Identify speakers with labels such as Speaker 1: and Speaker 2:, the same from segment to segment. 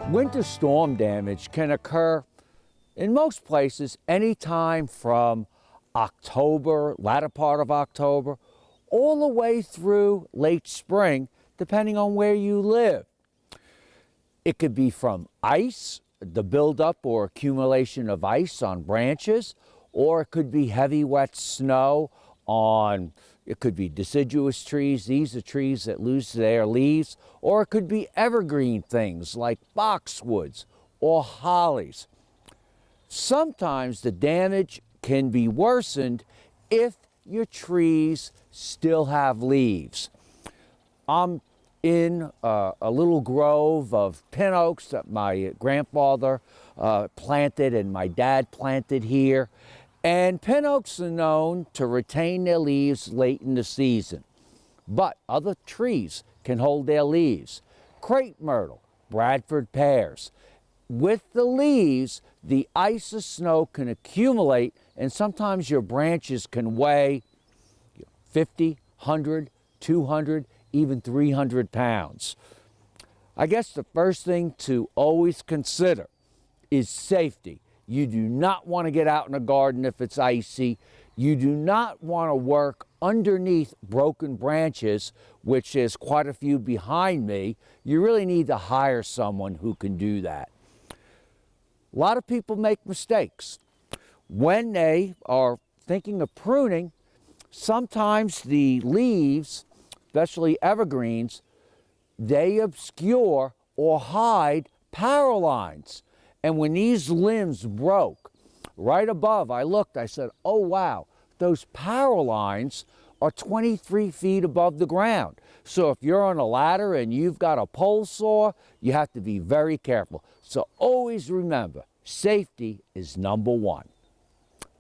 Speaker 1: Winter storm damage can occur in most places anytime from October, latter part of October, all the way through late spring, depending on where you live. It could be from ice, the buildup or accumulation of ice on branches, or it could be heavy wet snow on, it could be deciduous trees. These are trees that lose their leaves, or it could be evergreen things like boxwoods or hollies. Sometimes the damage can be worsened if your trees still have leaves. I'm in a little grove of pin oaks that my grandfather planted and my dad planted here. And pin oaks are known to retain their leaves late in the season, but other trees can hold their leaves. Crepe myrtle, Bradford pears. With the leaves, the ice or snow can accumulate, and sometimes your branches can weigh 50, 100, 200, even 300 pounds. I guess the first thing to always consider is safety. You do not want to get out in the garden if it's icy. You do not want to work underneath broken branches, which there's quite a few behind me. You really need to hire someone who can do that. A lot of people make mistakes. When they are thinking of pruning, sometimes the leaves, especially evergreens, they obscure or hide power lines. And when these limbs broke, right above, I looked, I said, oh wow, those power lines are 23 feet above the ground. So if you're on a ladder and you've got a pole saw, you have to be very careful. So always remember, safety is number one.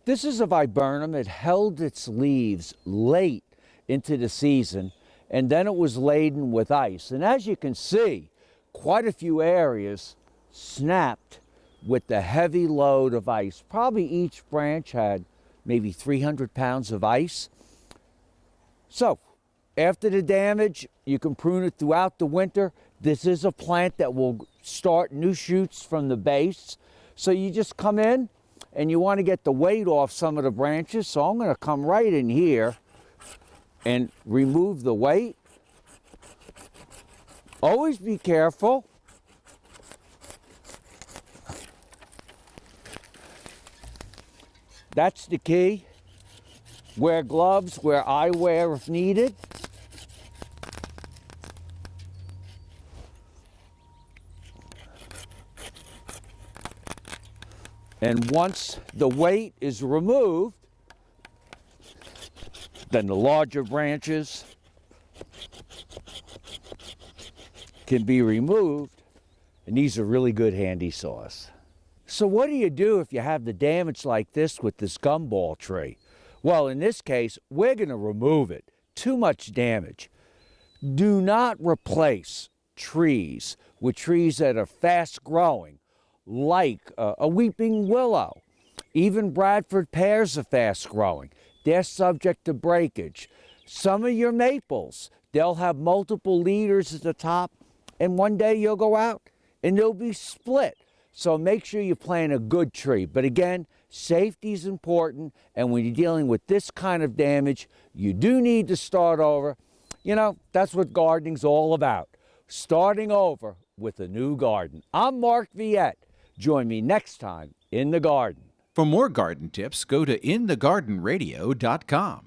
Speaker 1: This is a viburnum. It held its leaves late into the season, and then it was laden with ice. And as you can see, quite a few areas snapped with the heavy load of ice. Probably each branch had maybe 300 pounds of ice. So after the damage, you can prune it throughout the winter. This is a plant that will start new shoots from the base. So you just come in and you want to get the weight off some of the branches. So I'm going to come right in here and remove the weight. Always be careful. That's the key. Wear gloves, wear eyewear if needed. And once the weight is removed, then the larger branches can be removed, and these are really good handy saws. So what do you do if you have the damage like this with this gumball tree? Well, in this case, we're going to remove it. Too much damage. Do not replace trees with trees that are fast growing, like a weeping willow. Even Bradford pears are fast growing. They're subject to breakage. Some of your maples, they'll have multiple leaders at the top, and one day you'll go out and they'll be split. So make sure you plant a good tree. But again, safety is important, and when you're dealing with this kind of damage, you do need to start over. You know, that's what gardening's all about. Starting over with a new garden. I'm Mark Viette. Join me next time in the garden.
Speaker 2: For more garden tips, go to inthegardenradio.com.